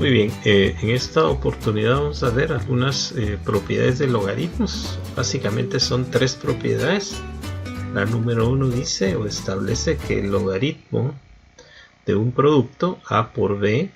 Muy bien, en esta oportunidad vamos a ver algunas propiedades de logaritmos. Básicamente son tres propiedades. La número 1 dice o establece que el logaritmo de un producto A por B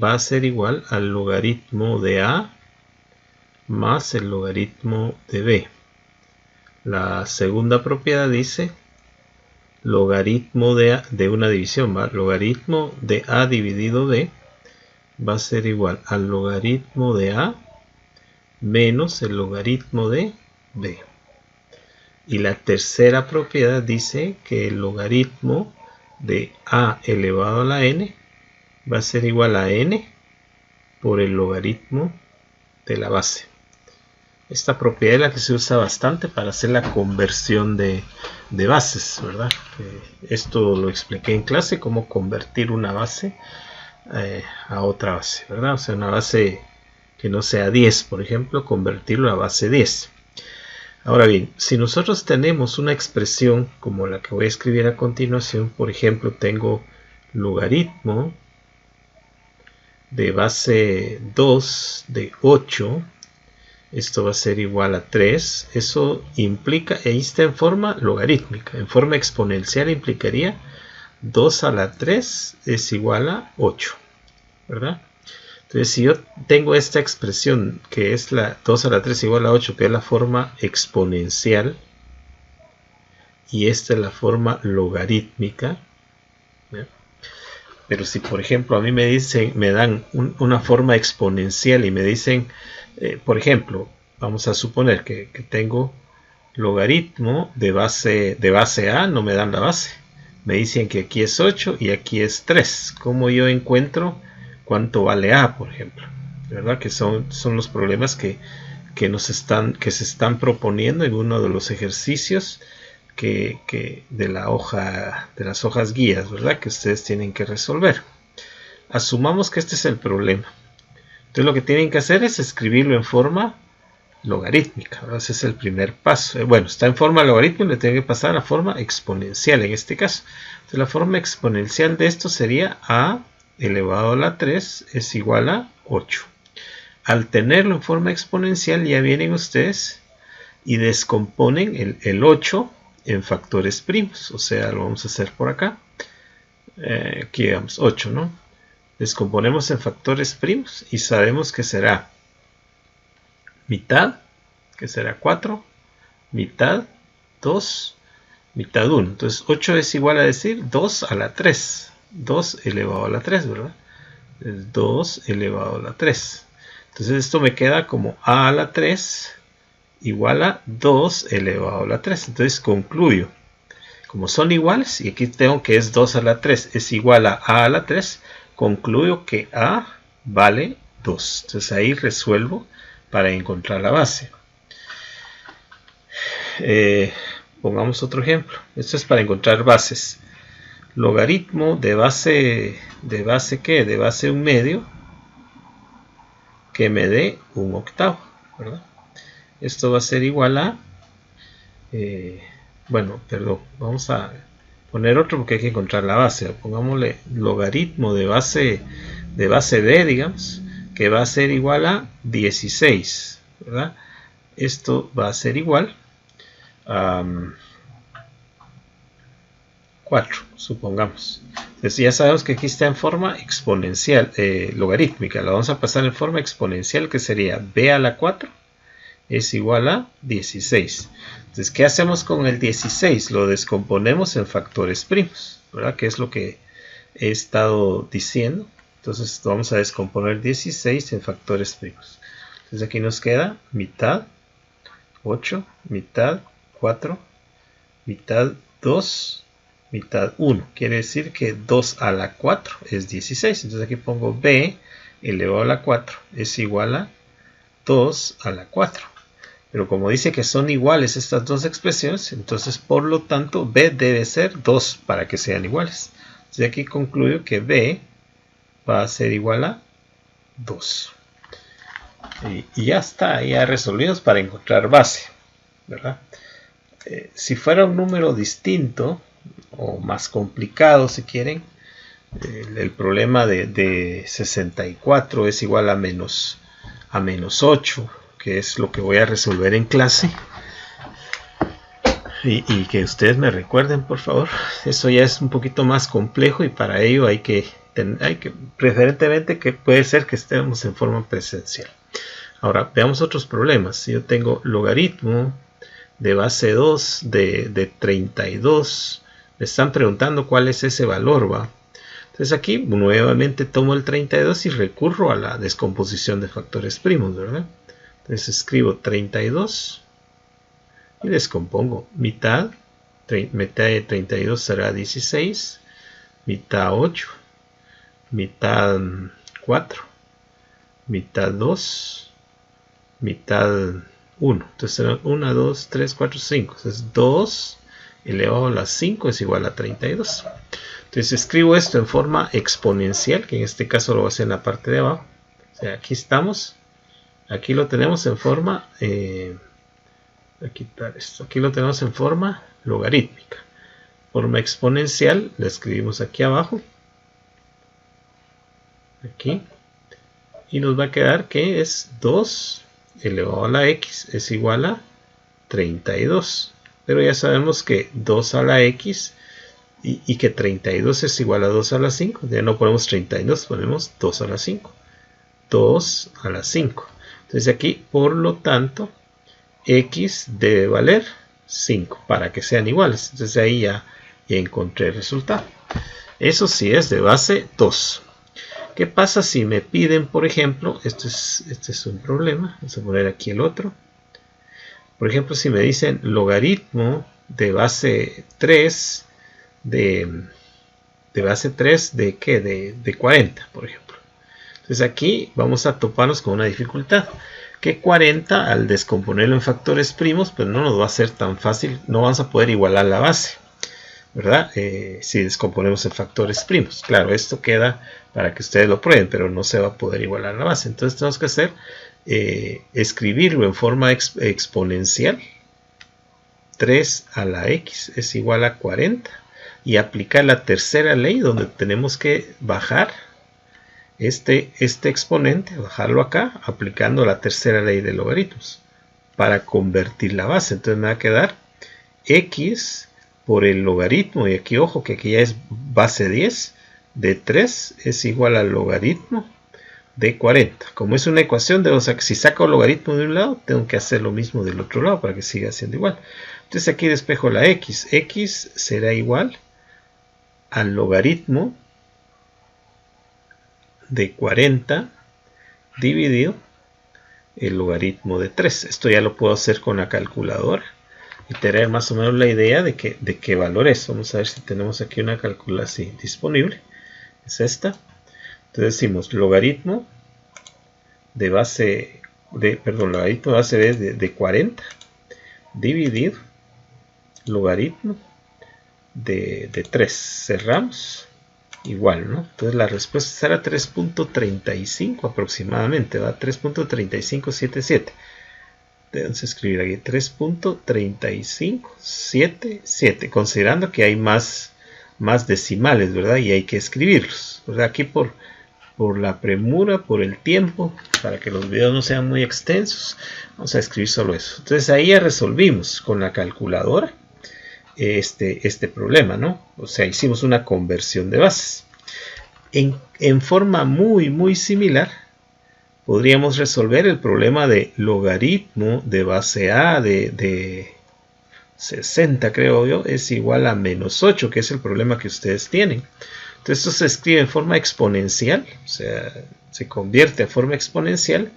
va a ser igual al logaritmo de A más el logaritmo de B. La segunda propiedad dice logaritmo de una división, ¿va? Logaritmo de A dividido B va a ser igual al logaritmo de A menos el logaritmo de B. Y la tercera propiedad dice que el logaritmo de A elevado a la n va a ser igual a n por el logaritmo de la base. Esta propiedad es la que se usa bastante para hacer la conversión de bases, ¿verdad? Esto lo expliqué en clase, cómo convertir una base a otra base, ¿verdad? O sea, una base que no sea 10, por ejemplo, convertirlo a base 10. Ahora bien, si nosotros tenemos una expresión como la que voy a escribir a continuación, por ejemplo, tengo logaritmo de base 2 de 8, esto va a ser igual a 3, eso implica, ahí está en forma logarítmica, en forma exponencial implicaría 2 a la 3 es igual a 8, ¿verdad? Entonces, si yo tengo esta expresión que es la 2 a la 3 igual a 8, que es la forma exponencial, y esta es la forma logarítmica, ¿ya? Pero si por ejemplo a mí me dicen, me dan una forma exponencial y me dicen, por ejemplo, vamos a suponer que tengo logaritmo de base A, no me dan la base. Me dicen que aquí es 8 y aquí es 3. ¿Cómo yo encuentro cuánto vale A, por ejemplo? ¿Verdad? Que son los problemas que se están proponiendo en uno de los ejercicios de las hojas guías, ¿verdad? Que ustedes tienen que resolver. Asumamos que este es el problema. Entonces lo que tienen que hacer es escribirlo en forma logarítmica. Ese es el primer paso. Bueno, está en forma logarítmica, le tengo que pasar a la forma exponencial en este caso. Entonces la forma exponencial de esto sería A elevado a la 3 es igual a 8. Al tenerlo en forma exponencial ya vienen ustedes y descomponen el 8 en factores primos. O sea, lo vamos a hacer por acá. Aquí digamos 8, ¿no? Descomponemos en factores primos y sabemos que será mitad, que será 4, mitad 2, mitad 1. Entonces 8 es igual a decir 2 a la 3. 2 elevado a la 3, ¿verdad? Es 2 elevado a la 3. Entonces esto me queda como a la 3 igual a 2 elevado a la 3. Entonces concluyo. Como son iguales, y aquí tengo que es 2 a la 3 es igual a la 3, concluyo que a vale 2. Entonces ahí resuelvo para encontrar la base. Pongamos otro ejemplo. Esto es para encontrar bases. Logaritmo de base ¿qué? De base 1/2 que me dé 1/8, ¿verdad? Esto va a ser igual a bueno, perdón, vamos a poner otro porque hay que encontrar la base. Pongámosle logaritmo de base b, digamos, que va a ser igual a 16, ¿verdad? Esto va a ser igual a 4, supongamos. Entonces ya sabemos que aquí está en forma exponencial, logarítmica. La vamos a pasar en forma exponencial, que sería b a la 4 es igual a 16. Entonces, ¿qué hacemos con el 16? Lo descomponemos en factores primos, ¿verdad? Que es lo que he estado diciendo. Entonces, vamos a descomponer 16 en factores primos. Entonces, aquí nos queda mitad 8, mitad 4, mitad 2, mitad 1. Quiere decir que 2 a la 4 es 16. Entonces, aquí pongo b elevado a la 4 es igual a 2 a la 4. Pero como dice que son iguales estas dos expresiones, entonces por lo tanto b debe ser 2 para que sean iguales. Entonces aquí concluyo que b va a ser igual a 2. Y ya está, ya resolvimos para encontrar base, ¿verdad? Si fuera un número distinto o más complicado si quieren, el problema de 64 es igual a menos 8, que es lo que voy a resolver en clase. Y que ustedes me recuerden, por favor. Eso ya es un poquito más complejo y para ello hay que preferentemente que puede ser que estemos en forma presencial. Ahora, veamos otros problemas. Si yo tengo logaritmo de base 2 de 32, me están preguntando cuál es ese valor, ¿va? Entonces aquí nuevamente tomo el 32 y recurro a la descomposición de factores primos, ¿verdad? Entonces escribo 32 y descompongo. Mitad de 32 será 16, mitad 8, mitad 4, mitad 2, mitad 1. Entonces será 1, 2, 3, 4, 5. Entonces 2 elevado a la 5 es igual a 32. Entonces escribo esto en forma exponencial, que en este caso lo voy a hacer en la parte de abajo. O sea, aquí estamos. Aquí lo tenemos en forma... voy a quitar esto. Aquí lo tenemos en forma logarítmica. Forma exponencial, la escribimos aquí abajo. Aquí. Y nos va a quedar que es 2 elevado a la x es igual a 32. Pero ya sabemos que 2 a la x y que 32 es igual a 2 a la 5. Ya no ponemos 32, ponemos 2 a la 5. 2 a la 5. Entonces aquí, por lo tanto, x debe valer 5 para que sean iguales. Entonces ahí ya encontré el resultado. Eso sí es de base 2. ¿Qué pasa si me piden, por ejemplo, este es un problema, vamos a poner aquí el otro. Por ejemplo, si me dicen logaritmo de base 3 de base 3 de ¿qué? De 40, por ejemplo. Entonces aquí vamos a toparnos con una dificultad. Que 40 al descomponerlo en factores primos, pues no nos va a ser tan fácil, no vamos a poder igualar la base, ¿verdad? Si descomponemos en factores primos. Claro, esto queda para que ustedes lo prueben, pero no se va a poder igualar la base. Entonces tenemos que hacer, escribirlo en forma exponencial. 3 a la x es igual a 40. Y aplicar la tercera ley, donde tenemos que bajar este exponente, bajarlo acá, aplicando la tercera ley de logaritmos, para convertir la base. Entonces me va a quedar x por el logaritmo, y aquí ojo que aquí ya es base 10, de 3 es igual al logaritmo de 40. Como es una ecuación, si saco el logaritmo de un lado, tengo que hacer lo mismo del otro lado para que siga siendo igual. Entonces aquí despejo la x. X será igual al logaritmo de 40 dividido el logaritmo de 3. Esto ya lo puedo hacer con la calculadora y tener más o menos la idea de qué valor es. Vamos a ver si tenemos aquí una calculadora disponible. Es esta. Entonces decimos logaritmo de base logaritmo de base de 40 dividido logaritmo de 3. Cerramos. Igual, ¿no? Entonces la respuesta será 3.35 aproximadamente, ¿va? 3.3577. Debemos escribir aquí 3.3577, considerando que hay más decimales, ¿verdad? Y hay que escribirlos, ¿verdad? Aquí por la premura, por el tiempo, para que los videos no sean muy extensos, vamos a escribir solo eso. Entonces ahí ya resolvimos con la calculadora este problema, ¿no? O sea, hicimos una conversión de bases. En forma muy similar, podríamos resolver el problema de logaritmo de base A de 60, creo yo, es igual a menos 8, que es el problema que ustedes tienen. Entonces esto se escribe en forma exponencial, o sea, se convierte a forma exponencial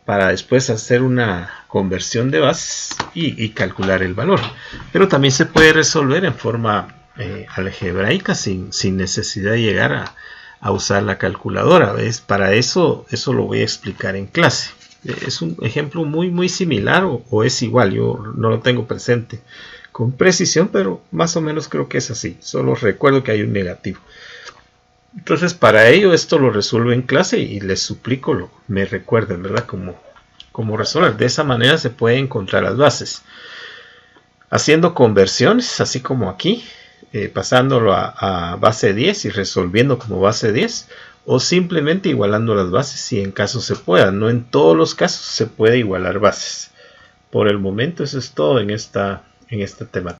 para después hacer una conversión de bases y calcular el valor. Pero también se puede resolver en forma algebraica sin necesidad de llegar a usar la calculadora. ¿Ves? Para eso lo voy a explicar en clase. Es un ejemplo muy similar o es igual, yo no lo tengo presente con precisión, pero más o menos creo que es así. Solo recuerdo que hay un negativo. Entonces para ello esto lo resuelvo en clase y les suplico me recuerden, ¿verdad? Cómo resolver. De esa manera se puede encontrar las bases. Haciendo conversiones, así como aquí, pasándolo a base 10 y resolviendo como base 10, o simplemente igualando las bases si en caso se pueda. No en todos los casos se puede igualar bases. Por el momento eso es todo en esta temática.